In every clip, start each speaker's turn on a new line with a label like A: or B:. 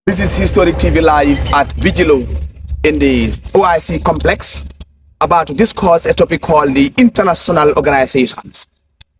A: This is Historic TV Live at Vigilo in the OIC Complex, about to discuss a topic called the international organizations.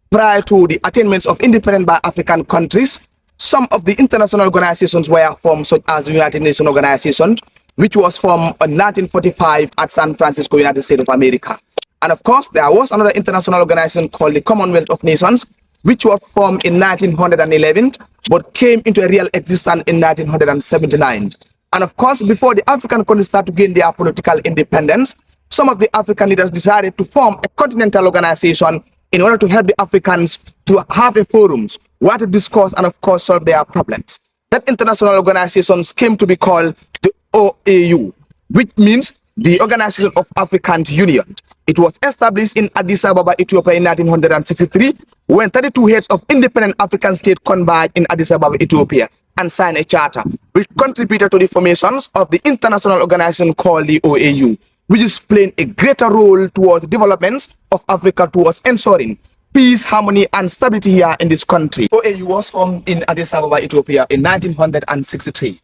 A: Prior to the attainments of independence by African countries, some of the international organizations were formed, such as the United Nations Organization, which was formed in 1945 at San Francisco, United States of America. And of course, there was another international organization called the Commonwealth of Nations, which was formed in 1911, but came into a real existence in 1979. And of course, before the African countries started to gain their political independence, some of the African leaders decided to form a continental organization in order to help the Africans to have a forums where to discuss and of course solve their problems. That international organizations came to be called the OAU, which means the Organization of African Union. It was established in Addis Ababa, Ethiopia in 1963, when 32 heads of independent African states converged in Addis Ababa, Ethiopia, and signed a charter, which contributed to the formations of the international organization called the OAU, which is playing a greater role towards the developments of Africa towards ensuring peace, harmony, and stability here in this country. OAU was formed in Addis Ababa, Ethiopia in 1963.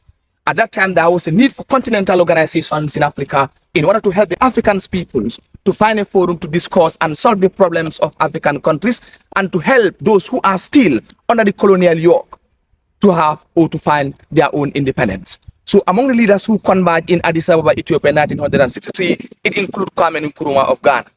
A: At that time, there was a need for continental organizations in Africa in order to help the African peoples to find a forum to discuss and solve the problems of African countries, and to help those who are still under the colonial yoke to have or to find their own independence. So among the leaders who converged in Addis Ababa, Ethiopia in 1963, it includes Kwame Nkrumah of Ghana.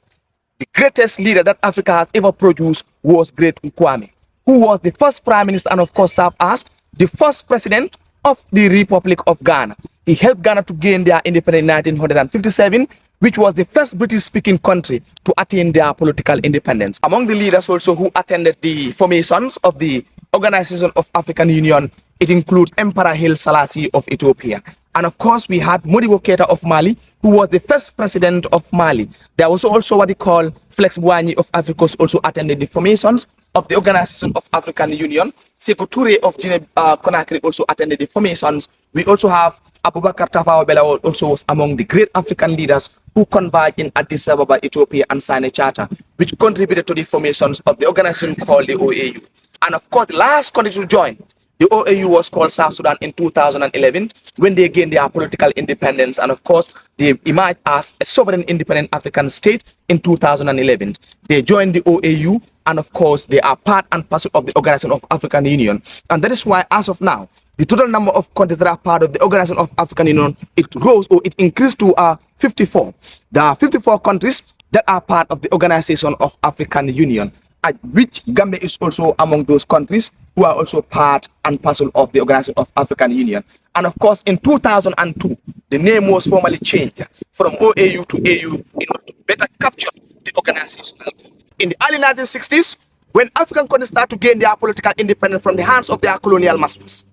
A: The greatest leader that Africa has ever produced was Great Kwame, who was the first prime minister and of course served as the first president of the Republic of Ghana. He helped Ghana to gain their independence in 1957, which was the first British-speaking country to attain their political independence. Among the leaders also who attended the formations of the Organization of African Union, it includes Emperor Haile Selassie of Ethiopia. And of course, we had Modibo Keita of Mali, who was the first president of Mali. There was also what they call Flex Boigny of Ivory Coast also attended the formations of the Organization of African Union. Sekou Touré of Guinea-Conakry also attended the formations. We also have Abubakar Tafawa Balewa also was among the great African leaders who converged in Addis Ababa, Ethiopia, and signed a charter, which contributed to the formations of the organization called the OAU. And of course, the last country to join the OAU was called South Sudan in 2011, when they gained their political independence. And of course, they emerged as a sovereign independent African state in 2011. They joined the OAU, and of course, they are part and parcel of the Organization of African Union. And that is why, as of now, the total number of countries that are part of the Organization of African Union, it rose or it increased to 54. There are 54 countries that are part of the Organization of African Union, at which Gambia is also among those countries who are also part and parcel of the Organization of African Union. And of course, in 2002, the name was formally changed from OAU to AU in order to better capture the organizational goal. In the early 1960s, when African countries started to gain their political independence from the hands of their colonial masters,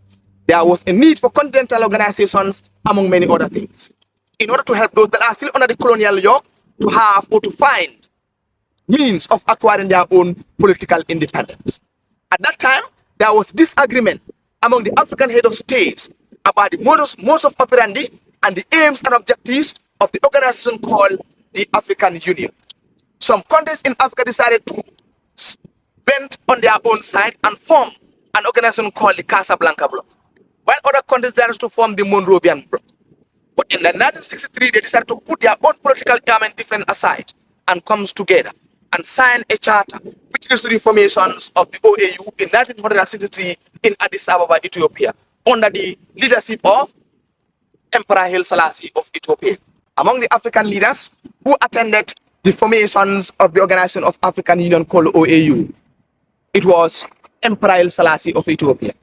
A: there was a need for continental organizations, among many other things, in order to help those that are still under the colonial yoke to have or to find means of acquiring their own political independence. At that time, there was disagreement among the African head of states about the modus operandi and the aims and objectives of the organization called the African Union. Some countries in Africa decided to bend on their own side and form an organization called the Casablanca Bloc, while other countries decided to form the Monrovian Bloc. But in 1963, they decided to put their own political difference aside and comes together and sign a charter which leads to the formations of the OAU in 1963 in Addis Ababa, Ethiopia, under the leadership of Emperor Haile Selassie of Ethiopia. Among the African leaders who attended the formations of the Organization of African Union called OAU, it was Emperor Haile Selassie of Ethiopia,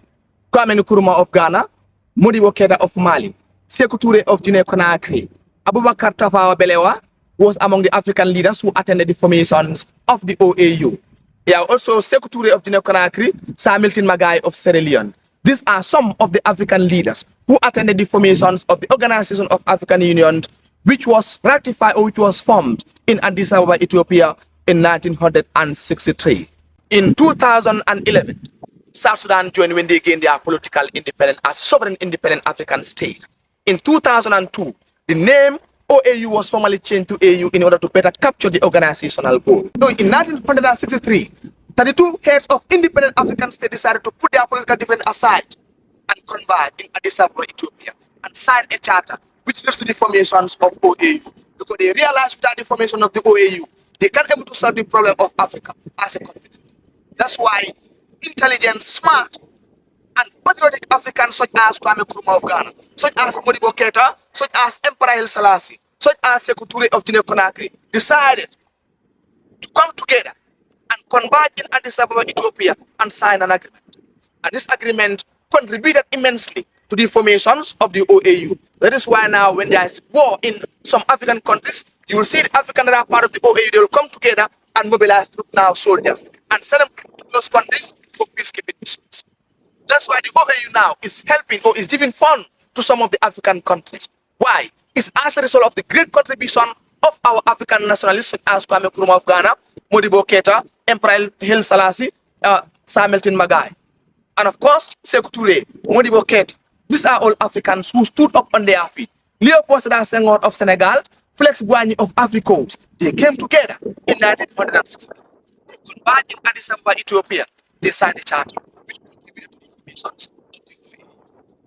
A: Kwame Nkrumah of Ghana, Modibo Keita of Mali, Sekou Touré of Guinea-Conakry, Abubakar Tafawa Balewa was among the African leaders who attended the formations of the OAU. There are also Sekou Touré of Guinea-Conakry, Sir Milton Magai of Sierra Leone. These are some of the African leaders who attended the formations of the Organization of African Union, which was ratified or which was formed in Addis Ababa, Ethiopia in 1963. In 2011, South Sudan joined when they gained their political independence as a sovereign independent African state. In 2002, the name OAU was formally changed to AU in order to better capture the organizational goal. So in 1963, 32 heads of independent African states decided to put their political difference aside and converge in Addis Ababa, Ethiopia, and sign a charter which leads to the formations of OAU. Because they realize without the formation of the OAU, they can't able to solve the problem of Africa as a continent. That's why intelligent, smart, and patriotic Africans such as Kwame Nkrumah of Ghana, such as Modibo Keita, such as Emperor Haile Selassie, such as Sekou Touré of Guinea-Conakry, decided to come together and converge in Addis Ababa, Ethiopia, and sign an agreement. And this agreement contributed immensely to the formations of the OAU. That is why now when there is war in some African countries, you will see the Africans that are part of the OAU, they will come together and mobilize now soldiers and send them to those countries for peacekeeping missions. That's why the OAU now is helping or is giving funds to some of the African countries. Why? It's as a result of the great contribution of our African nationalists such as Kwame Nkrumah of Ghana, Modibo Keita, Emperor Haile Selassie, Samuelton Magai, and of course Sekou Touré, Modibo Keita. These are all Africans who stood up on their feet. Léopold Sédar Senghor of Senegal, Félix Boigny of Ivory Coast, they came together in 1960. They converged in Addis Ababa, Ethiopia. They signed a charter which contributed to the formations of the OAU.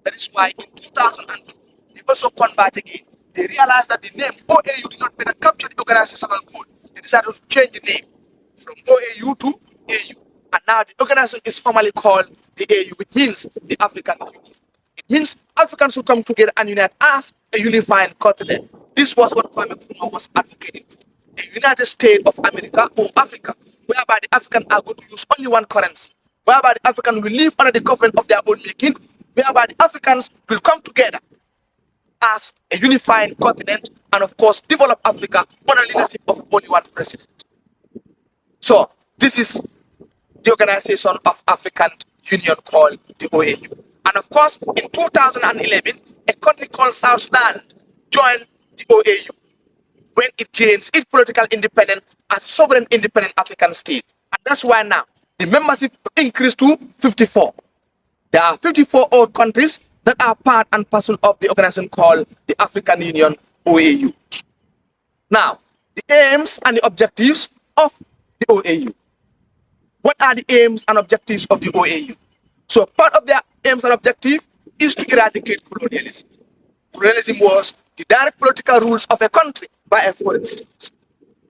A: That is why in 2002, they also converged again. They realized that the name OAU did not better capture the organizational goal. They decided to change the name from OAU to AU. And now the organization is formally called the AU, which means the African Union. It means Africans who come together and unite as a unified continent. This was what Kwame Nkrumah was advocating for. A United States of America or Africa, whereby the Africans are going to use only one currency, whereby the Africans will live under the government of their own making, whereby the Africans will come together as a unified continent and of course develop Africa under the leadership of only one president. So this is the organization of African Union called the OAU. And of course, in 2011, a country called South Sudan joined the OAU when it gains its political independence as a sovereign independent African state. And that's why now the membership increased to 54. There are 54 old countries that are part and parcel of the organization called the African Union, OAU. Now, the aims and the objectives of the OAU. What are the aims and objectives of the OAU? So part of their aims and objective is to eradicate colonialism. Colonialism was the direct political rules of a country by a foreign state.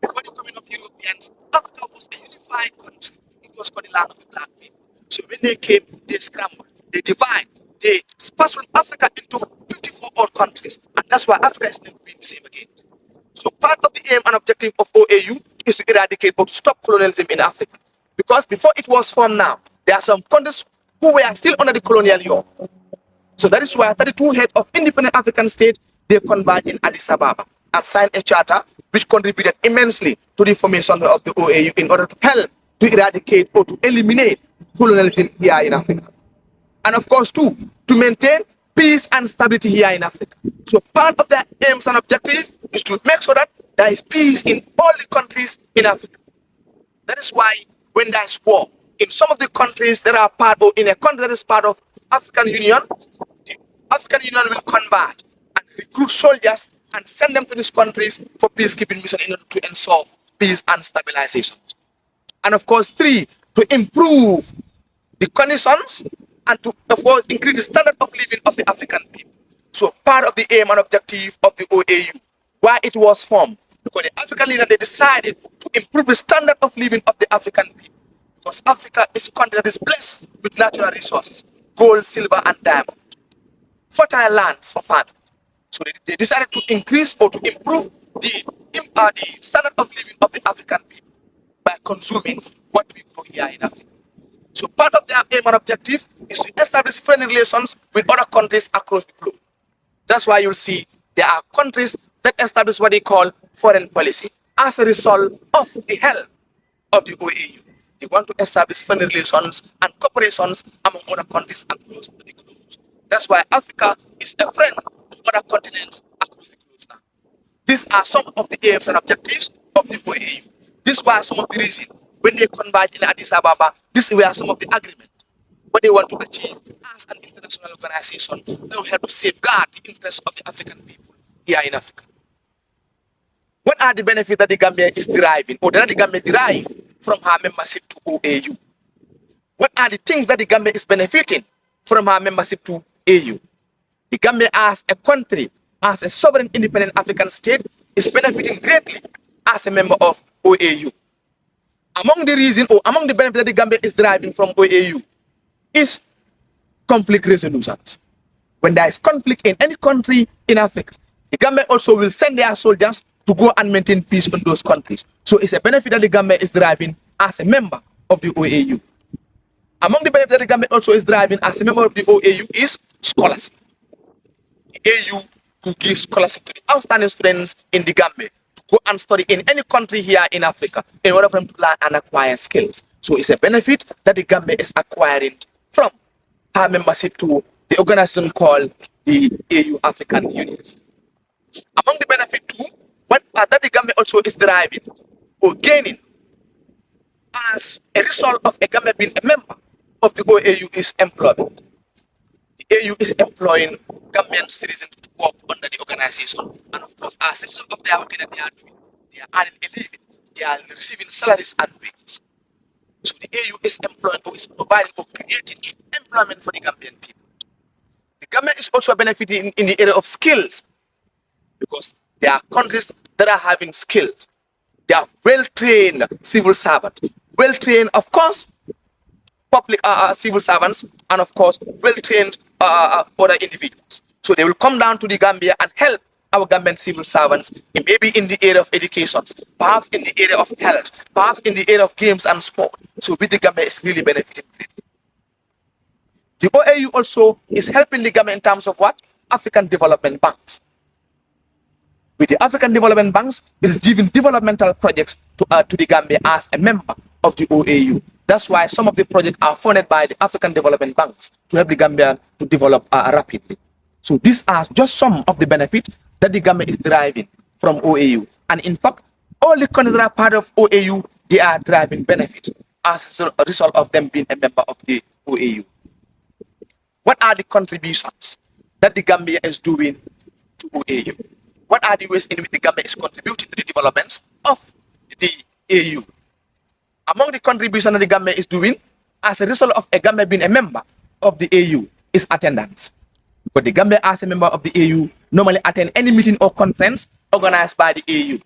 A: Before the coming of Europeans, Africa was a unified country. It was called the land of the black people. So when they came, they scrambled, they divided, they spasmed Africa into 54 odd countries. And that's why Africa is never been the same again. So part of the aim and objective of OAU is to eradicate or to stop colonialism in Africa. Because before it was formed now, there are some countries who were still under the colonial yoke. So that is why 32 heads of independent African states, they converged in Addis Ababa and signed a charter which contributed immensely to the formation of the OAU in order to help to eradicate or to eliminate colonialism here in Africa. And of course, too, to maintain peace and stability here in Africa. So part of their aims and objectives is to make sure that there is peace in all the countries in Africa. That is why when there is war, in some of the countries that are part, or in a country that is part of African Union, the African Union will convert and recruit soldiers and send them to these countries for peacekeeping mission in order to ensure peace and stabilization. And of course, 3, to improve the conditions and to, of course, increase the standard of living of the African people. So part of the aim and objective of the OAU, why it was formed, because the African leaders, they decided to improve the standard of living of the African people. Because Africa is a country that is blessed with natural resources, gold, silver, and diamond, fertile lands for farming. So they decided to increase or to improve the standard of living of the African people by consuming what we grow here in Africa. So part of their aim and objective is to establish friendly relations with other countries across the globe. That's why you'll see there are countries that establish what they call foreign policy as a result of the help of the OAU. They want to establish friendly relations and cooperations among other countries across the globe. That's why Africa is a friend to other continents across the globe now. These are some of the aims and objectives of the OAU. These were some of the reasons when they converged in Addis Ababa. These were some of the agreements. What they want to achieve as an international organization that will help to safeguard the interests of the African people here in Africa. What are the benefits that the Gambia is deriving, or that the Gambia derive from her membership to OAU? What are the things that the Gambia is benefiting from our membership to AU. The Gambia as a country, as a sovereign independent African state, is benefiting greatly as a member of OAU. Among the reasons or among the benefits that the Gambia is deriving from OAU is conflict resolutions. When there is conflict in any country in Africa, the Gambia also will send their soldiers to go and maintain peace in those countries. So it's a benefit that the Gambia is deriving as a member of the OAU. Among the benefits that the Gambia also is deriving as a member of the OAU is scholarship. The AU who gives scholarship to the outstanding students in the Gambia to go and study in any country here in Africa in order for them to learn and acquire skills. So it's a benefit that the Gambia is acquiring from her membership to the organization called the AU Africanunion. Among the benefit too, what that the Gambia also is deriving or gaining as a result of a Gambia being a member of the OAU is employment. The AU is employing Gambian citizens to work under the organization, and of course, as a result of their work that they are doing, they are earning a living, they are receiving salaries and wages. So the AU is employing or is providing or creating employment for the Gambian people. The Gambia is also benefiting in the area of skills, because there are countries that are having skills. They are well-trained civil servants, well-trained, of course, public civil servants, and of course, well-trained other individuals. So they will come down to the Gambia and help our Gambian civil servants, maybe in the area of education, perhaps in the area of health, perhaps in the area of games and sport. So with the Gambia is really benefiting greatly. The OAU also is helping the Gambia in terms of what? African development banks. With the African development banks, it is giving developmental projects to the Gambia as a member of the OAU. That's why some of the projects are funded by the African development banks to help the Gambia to develop rapidly. So these are just some of the benefits that the Gambia is deriving from OAU. And in fact, all the countries that are part of OAU, they are deriving benefit as a result of them being a member of the OAU. What are the contributions that the Gambia is doing to OAU? What are the ways in which the Gambia is contributing to the developments of the AU? Among the contributions that the Gambia is doing as a result of a Gambia being a member of the AU is attendance. But the Gambia as a member of the AU normally attend any meeting or conference organized by the AU.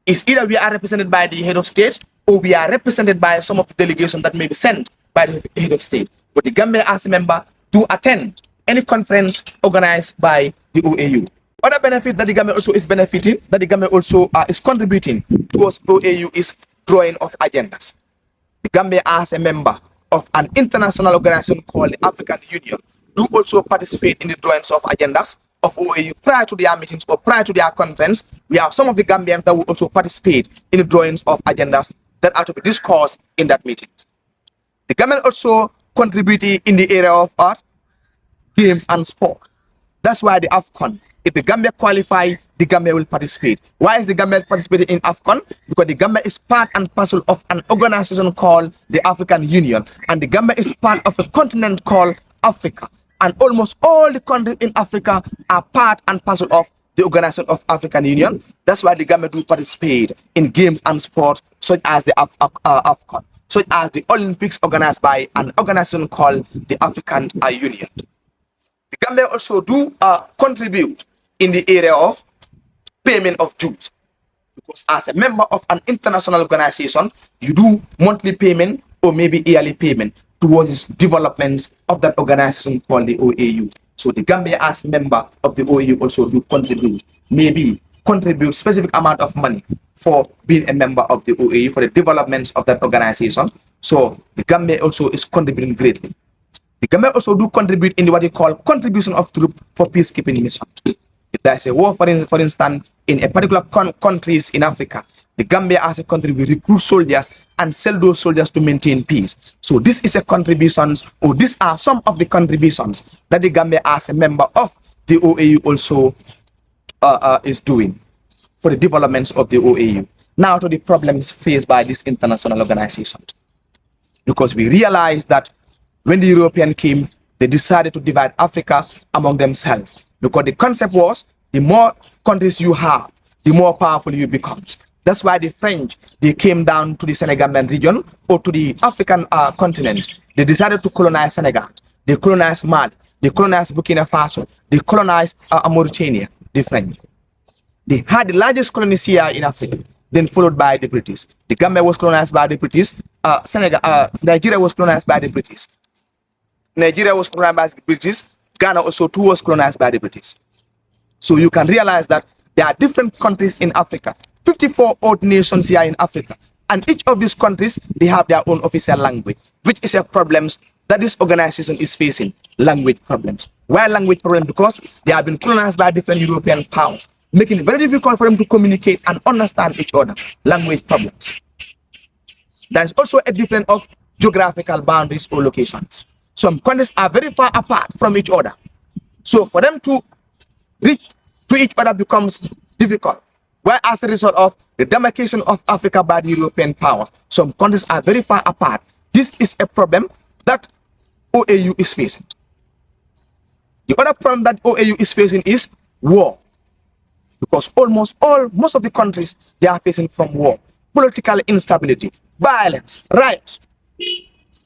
A: It's either we are represented by the head of state or we are represented by some of the delegations that may be sent by the head of state. But the Gambia as a member do attend any conference organized by the OAU. Other benefit that the Gambia also is benefiting, that the Gambia also is contributing towards OAU is drawing of agendas. The Gambia as a member of an international organization called the African Union do also participate in the drawings of agendas of OAU prior to their meetings or prior to their conference. We have some of the Gambians that will also participate in the drawings of agendas that are to be discussed in that meeting. The Gambia also contributed in the area of art, games and sport. That's why the AFCON, if the Gambia qualify, the Gambia will participate. Why is the Gambia participating in AFCON? Because the Gambia is part and parcel of an organization called the African Union, and the Gambia is part of a continent called Africa. And almost all the countries in Africa are part and parcel of the organization of African Union. That's why the Gambia do participate in games and sports such as the AFCON, such as the Olympics organized by an organization called the African Union. The Gambia also do contribute in the area of payment of dues, because as a member of an international organization, you do monthly payment or maybe yearly payment towards the developments of that organization called the OAU. So the Gambia as a member of the OAU also do contribute, maybe contribute specific amount of money for being a member of the OAU for the developments of that organization. So the Gambia also is contributing greatly. The Gambia also do contribute in what they call contribution of troops for peacekeeping mission. If there's a war, for instance, in a particular countries in Africa, the Gambia as a country will recruit soldiers and sell those soldiers to maintain peace. So this is a contributions, or these are some of the contributions that the Gambia as a member of the OAU also is doing for the developments of the OAU. Now to the problems faced by this international organization. Because we realize that when the European came, they decided to divide Africa among themselves. Because the concept was, the more countries you have, the more powerful you become. That's why the French, they came down to the Senegambian region or to the African continent. They decided to colonize Senegal. They colonized Mali. They colonized Burkina Faso. They colonized Mauritania, the French. They had the largest colonies here in Africa, then followed by the British. The Gambia was colonized by the British. Nigeria was colonized by the British. Nigeria was colonized by the British. Ghana also too was colonized by the British. So you can realize that there are different countries in Africa, 54 odd nations here in Africa. And each of these countries, they have their own official language, which is a problem that this organization is facing, language problems. Why language problem? Because they have been colonized by different European powers, making it very difficult for them to communicate and understand each other, language problems. There is also a difference of geographical boundaries or locations. Some countries are very far apart from each other. So for them to reach to each other becomes difficult. Why, as a result of the demarcation of Africa by the European powers, some countries are very far apart. This is a problem that OAU is facing. The other problem that OAU is facing is war. Because most of the countries, they are facing from war, political instability, violence, riots.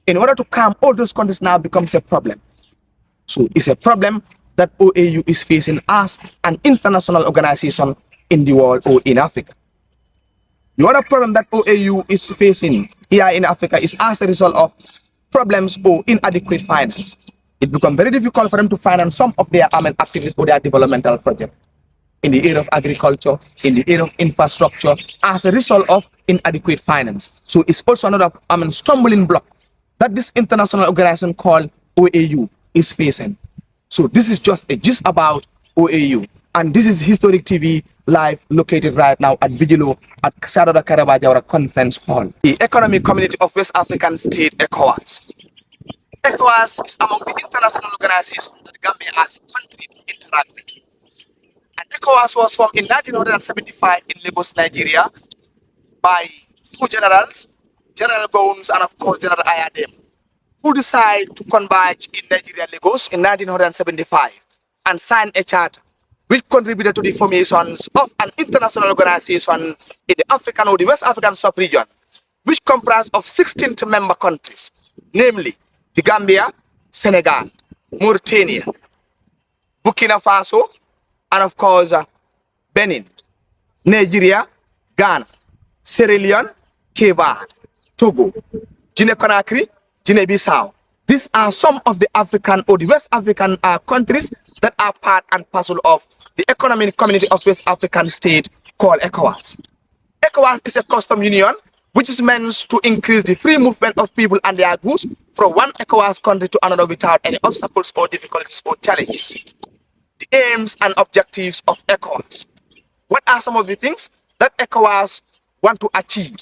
A: In order to calm all those countries now becomes a problem. So it's a problem that OAU is facing as an international organization in the world or in Africa. The other problem that OAU is facing here in Africa is as a result of problems or inadequate finance. It becomes very difficult for them to finance some of their activities or their developmental projects in the area of agriculture, in the area of infrastructure, as a result of inadequate finance. So it's also another stumbling block that this international organization called OAU is facing. So this is just a gist about OAU. And this is Historic TV live, located right now at Vigilo at Sadada Karabajawara Conference Hall. The Economic Community of West African State, ECOWAS. ECOWAS is among the international organizations that Gambia as a country to interact with. And ECOWAS was formed in 1975 in Lagos, Nigeria, by two generals, General Gowns and of course General Ayadem, who decided to converge in Nigeria, Lagos in 1975 and sign a charter which contributed to the formations of an international organization in the African or the West African sub-region, which comprised of 16 member countries, namely the Gambia, Senegal, Mauritania, Burkina Faso, and of course Benin, Nigeria, Ghana, Sierra Leone, Cape Verde, Togo, Guinea-Conakry, Guinea-Bissau. These are some of the African or the West African countries that are part and parcel of the Economic Community of West African State called ECOWAS. ECOWAS is a custom union which is meant to increase the free movement of people and their goods from one ECOWAS country to another without any obstacles or difficulties or challenges. The aims and objectives of ECOWAS. What are some of the things that ECOWAS want to achieve,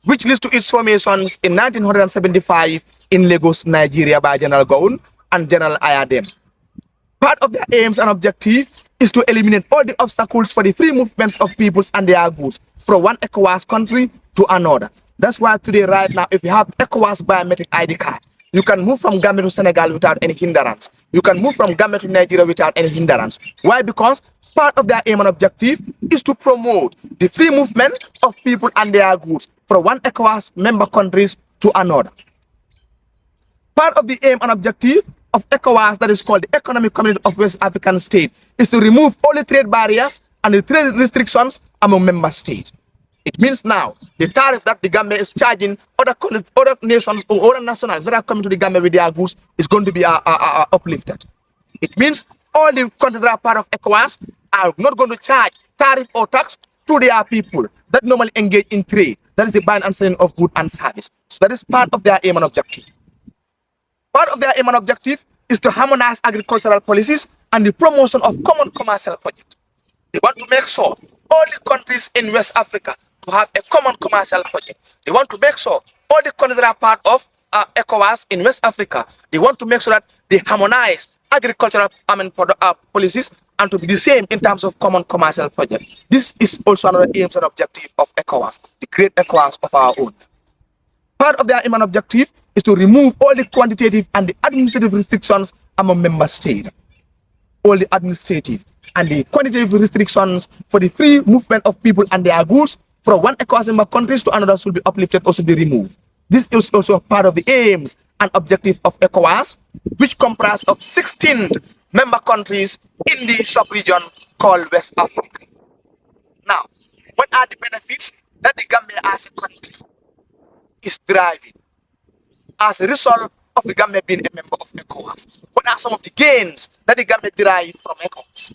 A: which leads to its formations in 1975 in Lagos, Nigeria by General Gowon and General Ayadem. Part of their aims and objective is to eliminate all the obstacles for the free movements of peoples and their goods from one ECOWAS country to another. That's why today, right now, if you have ECOWAS biometric ID card, you can move from Gambia to Senegal without any hindrance. You can move from Gambia to Nigeria without any hindrance. Why? Because part of their aim and objective is to promote the free movement of people and their goods from one ECOWAS member countries to another. Part of the aim and objective of ECOWAS, that is called the Economic Community of West African State, is to remove all the trade barriers and the trade restrictions among member states. It means now the tariff that the Gambia is charging other nations or other nationals that are coming to the Gambia with their goods is going to be uplifted. It means all the countries that are part of ECOWAS are not going to charge tariff or tax to their people that normally engage in trade. That is the buying and selling of goods and service. So that is part of their aim and objective. Part of their aim and objective is to harmonize agricultural policies and the promotion of common commercial projects. They want to make sure all the countries in West Africa to have a common commercial project. They want to make sure all the countries that are part of ECOWAS in West Africa, they want to make sure that they harmonize agricultural policies and to be the same in terms of common commercial projects. This is also another aim and objective of ECOWAS, the great ECOWAS of our own. Part of their aim and objective is to remove all the quantitative and the administrative restrictions among member states. All the administrative and the quantitative restrictions for the free movement of people and their goods from one ECOWAS member countries to another should be uplifted or should be removed. This is also part of the aims and objective of ECOWAS, which comprise of 16 member countries in the sub-region called West Africa. Now, what are the benefits that the Gambia as a country is driving as a result of the Gambia being a member of ECOWAS? What are some of the gains that the Gambia derive from ECOWAS?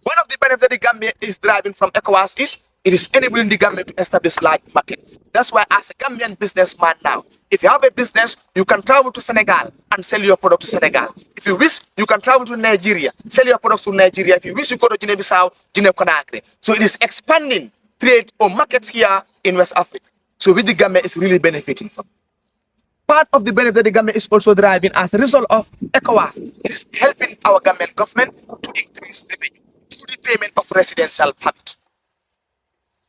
A: One of the benefits that the Gambia is driving from ECOWAS is it is enabling the Gambia to establish large market. That's why as a Gambian businessman now, if you have a business, you can travel to Senegal and sell your product to Senegal. If you wish, you can travel to Nigeria, sell your products to Nigeria. If you wish, you go to Guinea-Bissau, Guinea-Conakry. So it is expanding trade or markets here in West Africa. So which the Gambia is really benefiting from. Part of the benefit that the Gambia is also driving as a result of ECOWAS, it is helping our Gambian government to increase revenue through the payment of residential permit.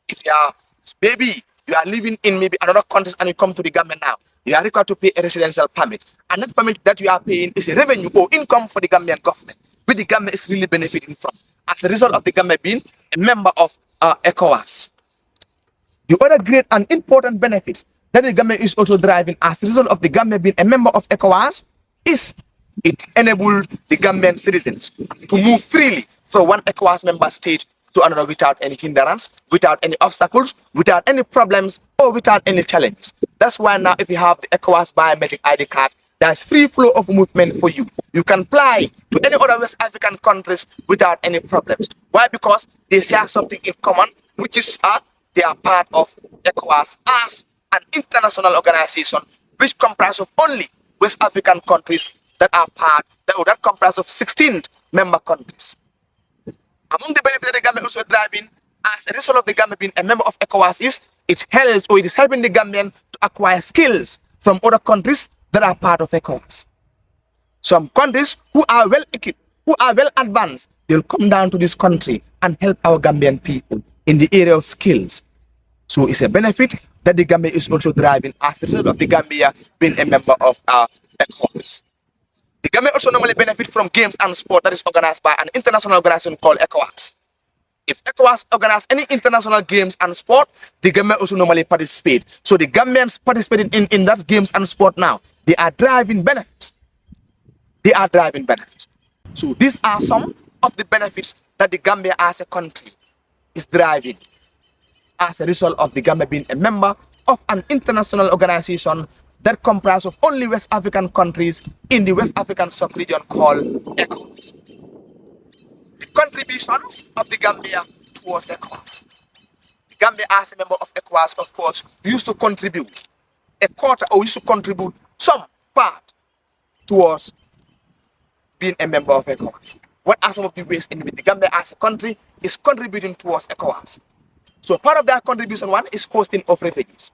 A: If you are, maybe you are living in maybe another country and you come to the Gambia now, you are required to pay a residential permit. And that permit that you are paying is a revenue or income for the Gambian government, which the Gambia is really benefiting from as a result of the Gambia being a member of ECOWAS. The other great and important benefit that the Gambia is also driving as a result of the Gambia being a member of ECOWAS is it enables the Gambian citizens to move freely from one ECOWAS member state to another without any hindrance, without any obstacles, without any problems, or without any challenges. That's why now if you have the ECOWAS biometric ID card, there's free flow of movement for you. You can fly to any other West African countries without any problems. Why? Because they share something in common, which is they are part of ECOWAS as an international organization which comprises of only West African countries that are part, that comprise of 16 member countries. Among the benefits that the Gambia also driving as a result of the Gambia being a member of ECOWAS is it helps or it is helping the Gambian to acquire skills from other countries that are part of ECOWAS. Some countries who are well equipped, who are well advanced, they'll come down to this country and help our Gambian people in the area of skills. So it's a benefit that the Gambia is also driving as a result of the Gambia being a member of ECOWAS. The Gambia also normally benefit from games and sport that is organized by an international organization called ECOWAS. If ECOWAS organize any international games and sport, the Gambia also normally participate. So the Gambians participating in that games and sport now, they are driving benefits. They are driving benefits. So these are some of the benefits that the Gambia as a country is driving as a result of the Gambia being a member of an international organization that comprises of only West African countries in the West African sub-region called ECOWAS. The contributions of the Gambia towards ECOWAS. The Gambia as a member of ECOWAS, of course, used to contribute a quarter or used to contribute some part towards being a member of ECOWAS. What are some of the ways in which the Gambia as a country is contributing towards ECOWAS? So part of that contribution one is hosting of refugees.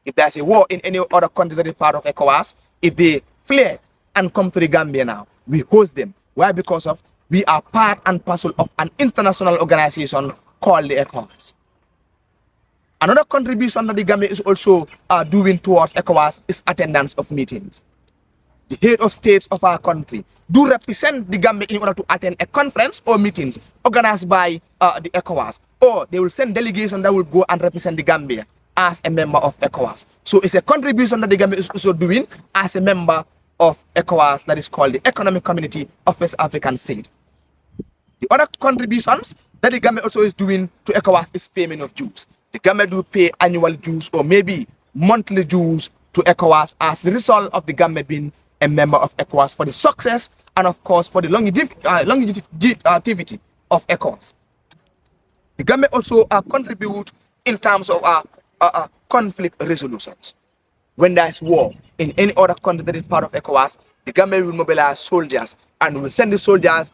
A: If there's a war in any other country that is part of ECOWAS, if they fled and come to the Gambia now, we host them. Why? Because of we are part and parcel of an international organization called the ECOWAS. Another contribution that the Gambia is also doing towards ECOWAS is attendance of meetings. The head of states of our country do represent the Gambia in order to attend a conference or meetings organized by the ECOWAS, or they will send delegation that will go and represent the Gambia as a member of ECOWAS. So it's a contribution that the Gambia is also doing as a member of ECOWAS that is called the Economic Community of West African State. The other contributions that the Gambia also is doing to ECOWAS is payment of dues. The Gambia do pay annual dues or maybe monthly dues to ECOWAS as the result of the Gambia being a member of ECOWAS for the success and of course for the longevity of ECOWAS. The Gambia also contribute in terms of conflict resolutions. When there is war in any other country that is part of ECOWAS, the Gambia will mobilize soldiers and will send the soldiers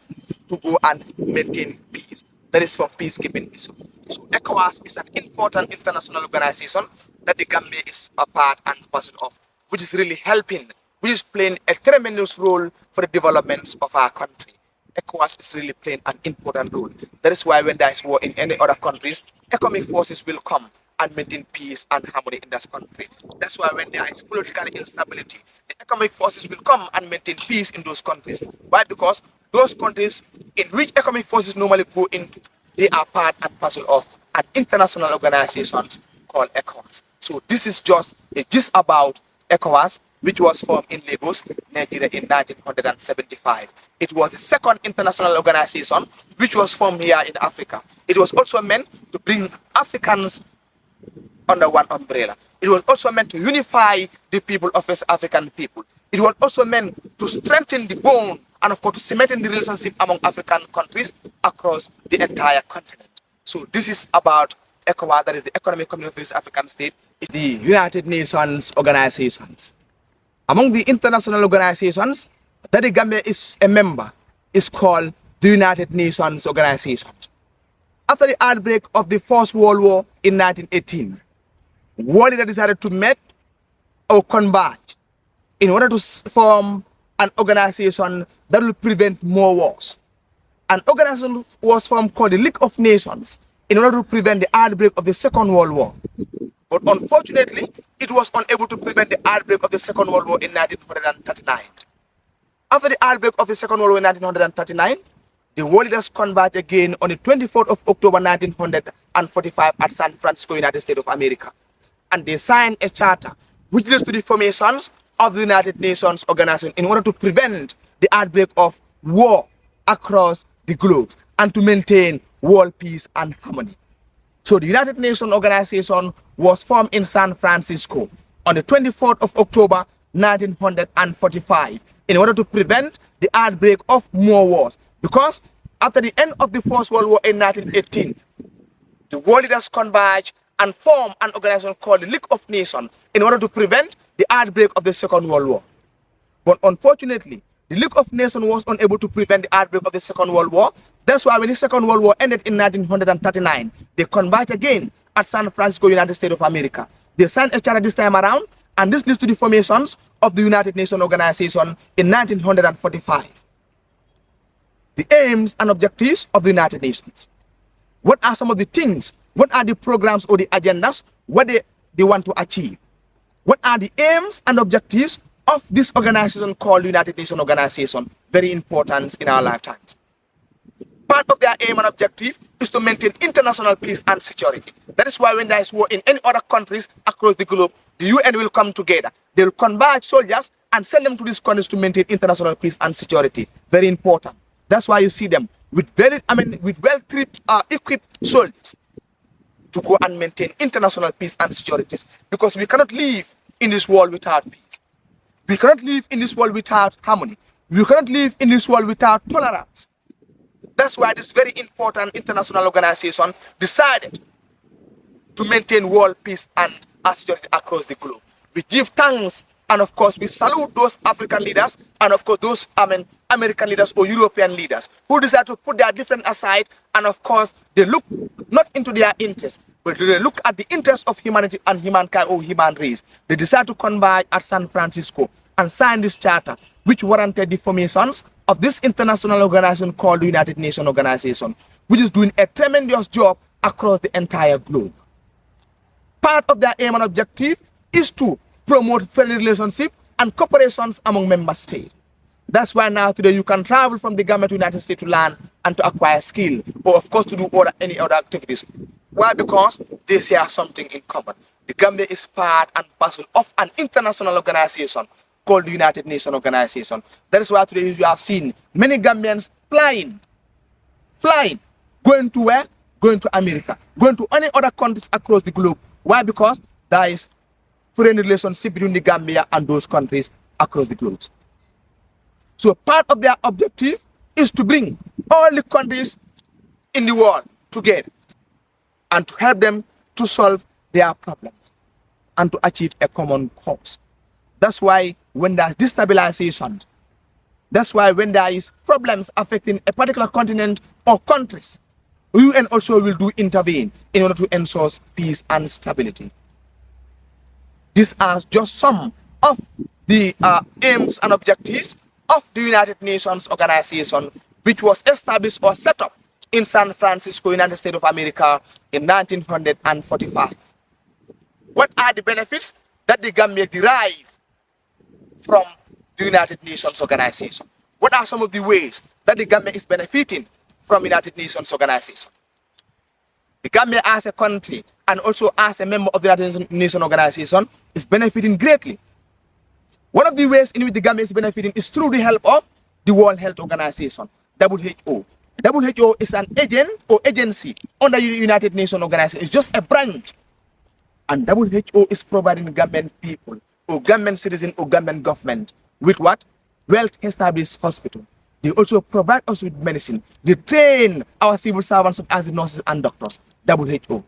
A: to go and maintain peace. That is for peacekeeping mission. So ECOWAS is an important international organization that the Gambia is a part and parcel of, which is really helping, which is playing a tremendous role for the developments of our country. ECOWAS is really playing an important role. That is why when there is war in any other countries, economic forces will come and maintain peace and harmony in that country. That's why when there is political instability, the economic forces will come and maintain peace in those countries. Why? Because those countries in which economic forces normally go into, they are part and parcel of an international organization called ECOWAS. So this is just a gist about ECOWAS. which was formed in Lagos, Nigeria in 1975. It was the second international organization which was formed here in Africa. It was also meant to bring Africans under one umbrella. It was also meant to unify the people of West African people. It was also meant to strengthen the bond and, of course, to cement the relationship among African countries across the entire continent. So this is about ECOWAS, that is the Economic Community of West African States, is the United Nations organizations. Among the international organizations that the Gambia is a member is called the United Nations Organization. After the outbreak of the First World War in 1918, world leaders decided to meet or converge in order to form an organization that will prevent more wars. An organization was formed called the League of Nations in order to prevent the outbreak of the Second World War. But unfortunately, it was unable to prevent the outbreak of the Second World War in 1939. After the outbreak of the Second World War in 1939, the world leaders converged again on the 24th of October 1945 at San Francisco, United States of America. And they signed a charter which leads to the formations of the United Nations Organization in order to prevent the outbreak of war across the globe and to maintain world peace and harmony. So the United Nations Organization was formed in San Francisco on the 24th of October 1945 in order to prevent the outbreak of more wars. Because after the end of the First World War in 1918, the world leaders converged and formed an organization called the League of Nations in order to prevent the outbreak of the Second World War. But unfortunately, the League of Nations was unable to prevent the outbreak of the Second World War. That's why when the Second World War ended in 1939, they converged again at San Francisco, United States of America. They signed a charter this time around, and this leads to the formations of the United Nations Organization in 1945. The aims and objectives of the United Nations. What are some of the things? What are the programs or the agendas? What they want to achieve? What are the aims and objectives of this organization called United Nations Organization? Very important in our lifetimes. Part of their aim and objective is to maintain international peace and security. That is why when there is war in any other countries across the globe, the UN will come together. They will converge soldiers and send them to these countries to maintain international peace and security. Very important. That's why you see them with well-equipped soldiers to go and maintain international peace and security. Because we cannot live in this world without peace. We cannot live in this world without harmony. We cannot live in this world without tolerance. That's why this very important international organization decided to maintain world peace and security across the globe. We give thanks and of course we salute those African leaders and of course those American leaders or European leaders who decide to put their difference aside and of course they look not into their interests but they look at the interests of humanity and humankind or human race. They decide to converge at San Francisco and sign this charter which warranted the formations of this international organization called the United Nations Organization, which is doing a tremendous job across the entire globe. Part of their aim and objective is to promote friendly relationship and cooperations among member states. That's why now today you can travel from the Gambia to the United States to learn and to acquire skill, or of course to do any other activities. Why? Because they share something in common. The Gambia is part and parcel of an international organization called the United Nations Organization. That is why today you have seen many Gambians flying, going to where? Going to America, going to any other countries across the globe. Why? Because there is friendly relationship between the Gambia and those countries across the globe. So part of their objective is to bring all the countries in the world together and to help them to solve their problems and to achieve a common cause. That's why when there's destabilization, that's why when there is problems affecting a particular continent or countries, UN also will intervene in order to ensure peace and stability. These are just some of the aims and objectives of the United Nations Organization, which was established or set up in San Francisco, United States of America in 1945. What are the benefits that the Gambia derive from the United Nations Organization? What are some of the ways that the Gambia is benefiting from United Nations Organization? The Gambia as a country and also as a member of the United Nations Organization is benefiting greatly. One of the ways in which the Gambia is benefiting is through the help of the World Health Organization, WHO. WHO is an agent or agency under the United Nations Organization. It's just a branch. And WHO is providing Gambian people or Gambian citizens or Gambian government with what? Well-established hospital. They also provide us with medicine. They train our civil servants as nurses and doctors. WHO.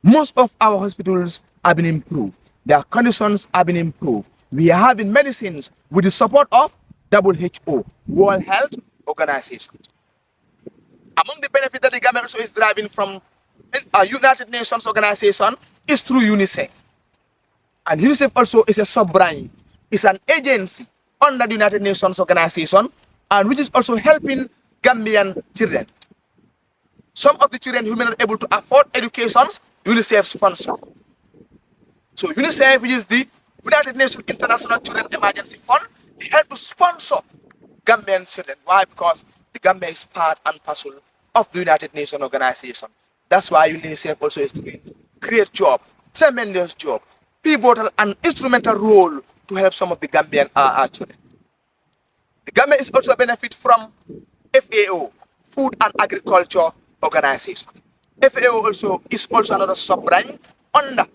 A: Most of our hospitals have been improved. Their conditions have been improved. We are having medicines with the support of WHO, World Health Organization. Among the benefits that the government also is deriving from a United Nations organization is through UNICEF. And UNICEF also is a sub-branch. It's an agency under the United Nations organization and which is also helping Gambian children. Some of the children who are not able to afford education, UNICEF sponsor. So UNICEF, which is the United Nations International Children Emergency Fund, they help to sponsor Gambian children. Why? Because the Gambia is part and parcel of the United Nations organization. That's why UNICEF also is doing great job, tremendous job, pivotal and instrumental role to help some of the Gambian children. The Gambia is also a benefit from FAO, Food and Agriculture Organization. FAO also is also another sub-branch under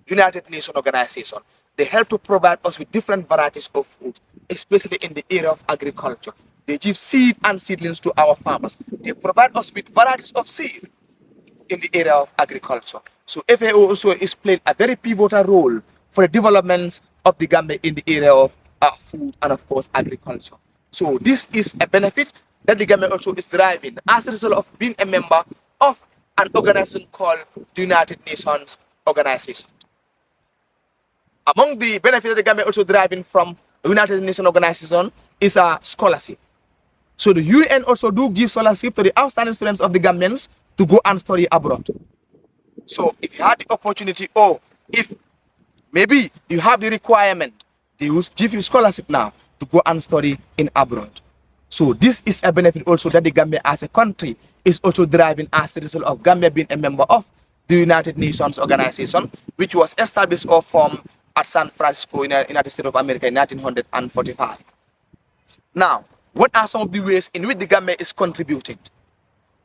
A: United Nations Organization. They help to provide us with different varieties of food, especially in the area of agriculture. They give seed and seedlings to our farmers. They provide us with varieties of seed in the area of agriculture. So FAO also is playing a very pivotal role for the developments of the Gambia in the area of food and of course agriculture. So this is a benefit that the Gambia also is deriving as a result of being a member of an organization called the United Nations Organization. Among the benefits that the Gambia also deriving from the United Nations Organization is a scholarship. So the UN also do give scholarship to the outstanding students of the Gambians to go and study abroad. So if you had the opportunity or if maybe you have the requirement, they will give you scholarship now to go and study in abroad. So this is a benefit also that the Gambia as a country is also deriving as a result of Gambia being a member of the United Nations Organization, which was established or formed at San Francisco in the United States of America in 1945. Now, what are some of the ways in which the Gambia is contributing?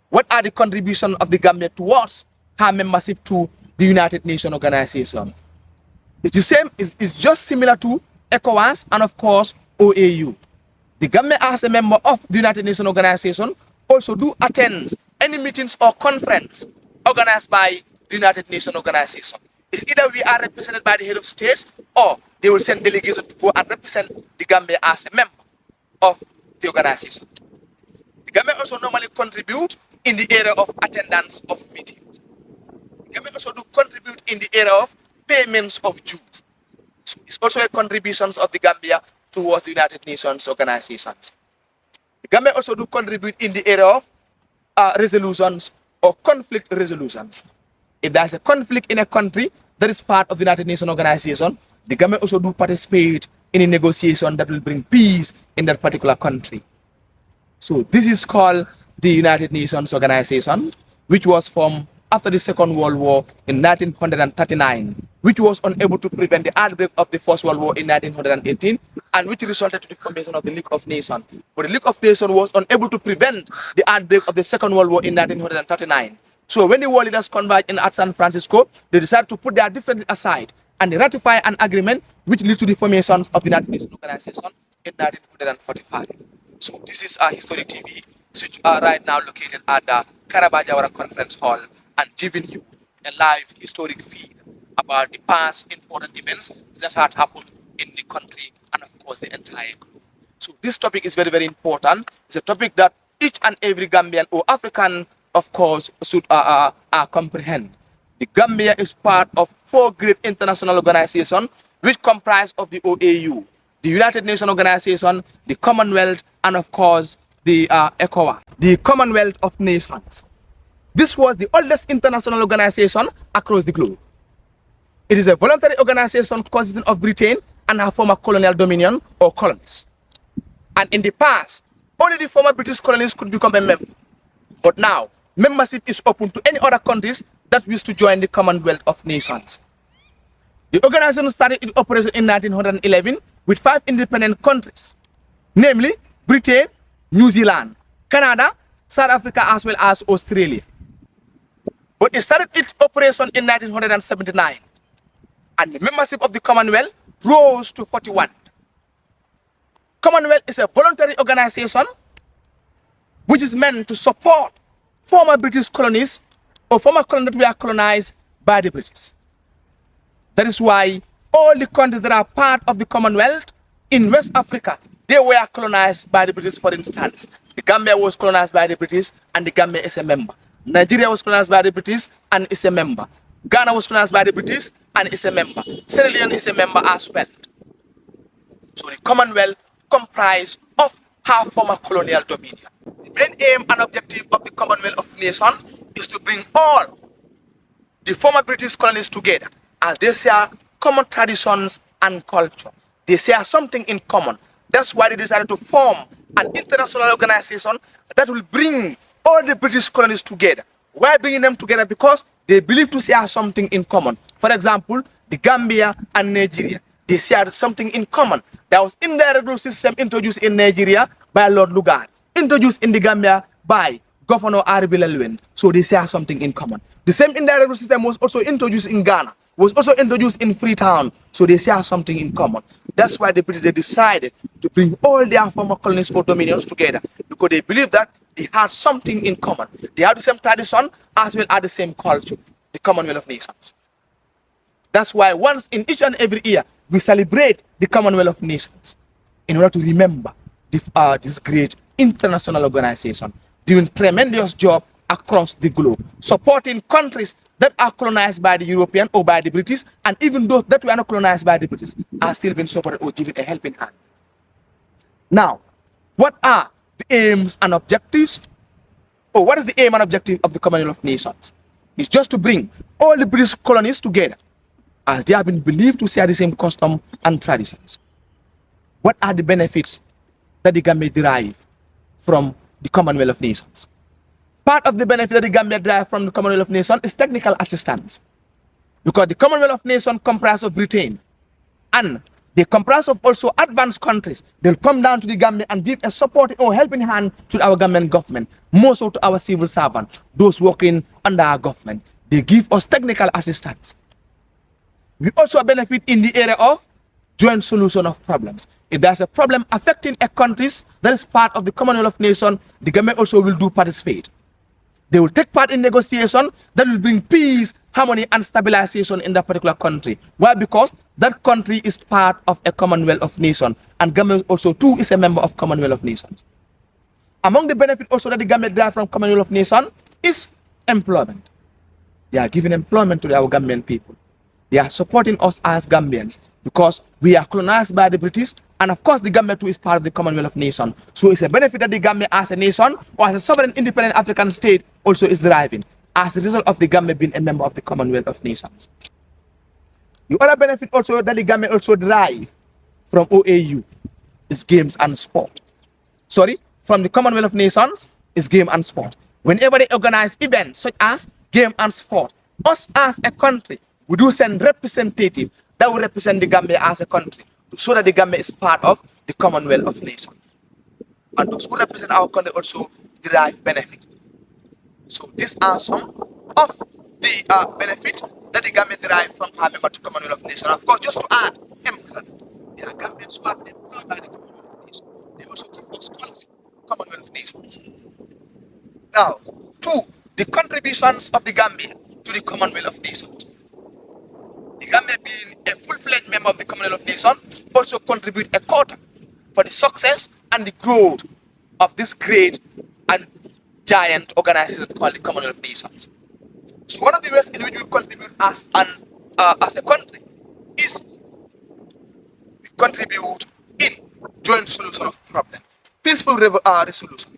A: What are the contributions of the Gambia towards her membership to the United Nations Organization? It's the same, it's just similar to ECOWAS and of course OAU. The Gambia as a member of the United Nations Organization also do attend any meetings or conference organized by the United Nations Organization. It's either we are represented by the head of state or they will send delegations to go and represent the Gambia as a member of the organization. The Gambia also normally contribute in the area of attendance of meetings. The Gambia also do contribute in the area of payments of dues. So it's also a contribution of the Gambia towards the United Nations organizations. The Gambia also do contribute in the area of resolutions or conflict resolutions. If there's a conflict in a country that is part of the United Nations Organization, the Gambia also do participate in a negotiation that will bring peace in that particular country. So this is called the United Nations Organization, which was formed after the Second World War in 1939, which was unable to prevent the outbreak of the First World War in 1918, and which resulted to the formation of the League of Nations. But the League of Nations was unable to prevent the outbreak of the Second World War in 1939. So when the world leaders converged at San Francisco, they decided to put their differences aside and they ratify an agreement which led to the formation of the United Nations Organization in 1945. So this is our Historic TV, which are right now located at the Karabajawara Conference Hall and giving you a live historic feed about the past important events that had happened in the country and of course the entire globe. So this topic is very, very important. It's a topic that each and every Gambian or African of course should comprehend. The Gambia is part of 4 great international organizations which comprise of the OAU, the United Nations Organization, the Commonwealth, and of course the ECOWAS, the Commonwealth of Nations. This was the oldest international organization across the globe. It is a voluntary organization consisting of Britain and her former colonial dominion or colonies. And in the past, only the former British colonies could become a member. But now, membership is open to any other countries that wish to join the Commonwealth of Nations. The organization started its operation in 1911 with 5 independent countries, namely Britain, New Zealand, Canada, South Africa, as well as Australia. But it started its operation in 1979, and the membership of the Commonwealth rose to 41. Commonwealth is a voluntary organization which is meant to support former British colonies or former colonies that were colonized by the British. That is why all the countries that are part of the Commonwealth in West Africa, they were colonized by the British. For instance, the Gambia was colonized by the British and the Gambia is a member. Nigeria was colonized by the British and is a member. Ghana was colonized by the British and is a member. Sierra Leone is a member as well. So the Commonwealth comprised of her former colonial dominion. The main aim and objective of the Commonwealth of Nations is to bring all the former British colonies together as they share common traditions and culture. They share something in common. That's why they decided to form an international organization that will bring all the British colonies together. Why bringing them together? Because they believe to share something in common. For example, the Gambia and Nigeria, they share something in common. There was indirect rule system introduced in Nigeria by Lord Lugard, introduced in the Gambia by Governor Aribilelwen. So they share something in common. The same indirect rule system was also introduced in Ghana, was also introduced in Freetown. So they share something in common. That's why the British decided to bring all their former colonies or dominions together, because they believe that they had something in common. They have the same tradition as well as the same culture, the Commonwealth of Nations. That's why once in each and every year, we celebrate the Commonwealth of Nations in order to remember this great international organization doing tremendous job across the globe, supporting countries that are colonized by the European or by the British, and even those that were not colonized by the British are still being supported or given a helping hand. Now, what are the aims and objectives? Or what is the aim and objective of the Commonwealth of Nations? It's just to bring all the British colonies together, as they have been believed to share the same custom and traditions. What are the benefits that the Gambia derive from the Commonwealth of Nations? Part of the benefit that the Gambia derive from the Commonwealth of Nations is technical assistance, because the Commonwealth of Nations comprises of Britain, and they comprise of also advanced countries. They'll come down to the Gambia and give a supporting or helping hand to our Gambian government, more so to our civil servants, those working under our government. They give us technical assistance. We also benefit in the area of joint solution of problems. If there's a problem affecting a country that is part of the Commonwealth of Nations, the government also will do participate. They will take part in negotiation that will bring peace, harmony, and stabilization in that particular country. Why? Because that country is part of a Commonwealth of Nations, and Gambia also too is a member of Commonwealth of Nations. Among the benefits also that the Gambia derive from Commonwealth of Nations is employment. They are giving employment to our Gambian people. They are supporting us as Gambians because we are colonized by the British, and of course the Gambia too is part of the Commonwealth of Nations. So it's a benefit that the Gambia as a nation or as a sovereign independent African state also is deriving as a result of the Gambia being a member of the Commonwealth of Nations. The other benefit also that the Gambia also derive from OAU is games and sport. From the Commonwealth of Nations is game and sport. Whenever they organize events such as game and sport, us as a country, we do send representative that will represent the Gambia as a country, so that the Gambia is part of the Commonwealth of Nations. And those who represent our country also derive benefit. So these are some of the benefit that the Gambia derive from our member to Commonwealth of Nations. Of course, just to add, employment. There are Gambians who have been employed by the Commonwealth of Nations. They also give us scholarship, Commonwealth of Nations. Now, 2, the contributions of the Gambia to the Commonwealth of Nations. The Gambia, being a full-fledged member of the Commonwealth of Nations, also contribute a quarter for the success and the growth of this great and giant organization called the Commonwealth of Nations. So one of the ways in which we contribute as a country is we contribute in joint solution of problem, peaceful resolution.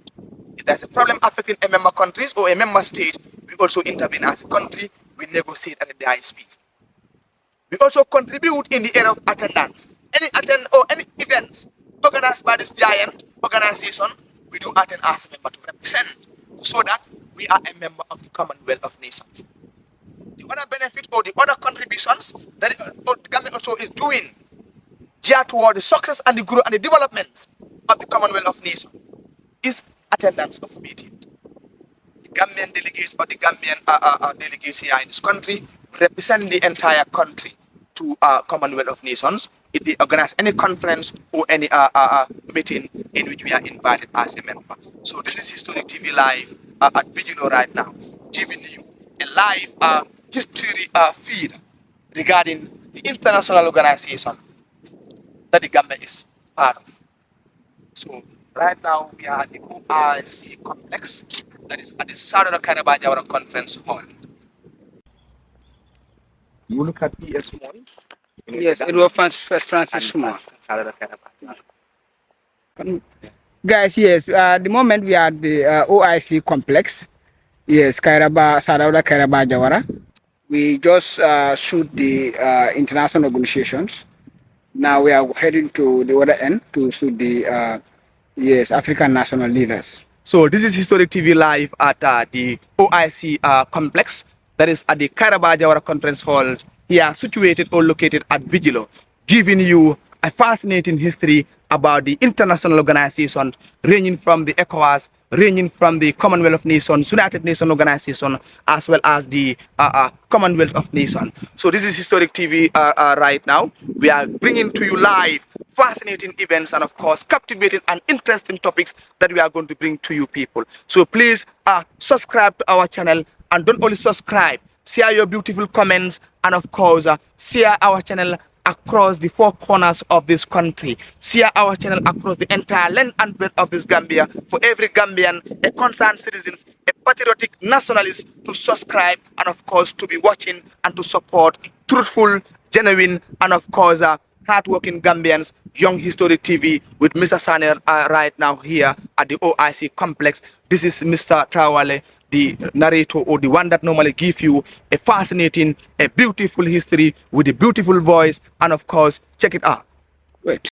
A: If there's a problem affecting a member countries or a member state, we also intervene as a country, we negotiate and there is peace. We also contribute in the area of attendance. Any events organized by this giant organization, we do attend as a member to represent, so that we are a member of the Commonwealth of Nations. The other benefit or the other contributions that the Gambia also is doing geared toward the success and the growth and the development of the Commonwealth of Nations is attendance of meeting. The Gambian delegates or the Gambian delegates here in this country represent the entire country to Commonwealth of Nations. If they organize any conference or any meeting in which we are invited as a member. So this is Historic TV Live at Vigilo right now, giving you a live history feed regarding the international organization that the Gambia is part of. So right now we are at the OIC Complex, that is at the Southern Canabajawara Conference Hall. You look at PS1.
B: Yes, it was Francis Small. Guys, yes, at the moment we are at the OIC Complex. Yes, Sadauda Kairaba Jawara. We just shoot the international negotiations. Now we are heading to the other end to shoot the yes, African national leaders.
A: So this is Historic TV Live at the OIC Complex, that is at the Kairaba Jawara Conference Hall, here situated or located at Vigilo, giving you a fascinating history about the international organization ranging from the ECOWAS, ranging from the Commonwealth of Nations, United Nations Organization, as well as the Commonwealth of Nations. So this is Historic TV right now. We are bringing to you live fascinating events and of course captivating and interesting topics that we are going to bring to you people. So please subscribe to our channel, and don't only subscribe, share your beautiful comments, and of course share our channel across the four corners of this country. Share our channel across the entire length and breadth of this Gambia for every Gambian, a concerned citizens, a patriotic nationalist to subscribe and of course to be watching and to support truthful, genuine, and of course hardworking Gambians. Young Historic TV with Mr. Saner right now here at the OIC Complex. This is Mr. Trawale, the narrator, or the one that normally give you a fascinating, a beautiful history with a beautiful voice, and of course check it out.
B: Wait.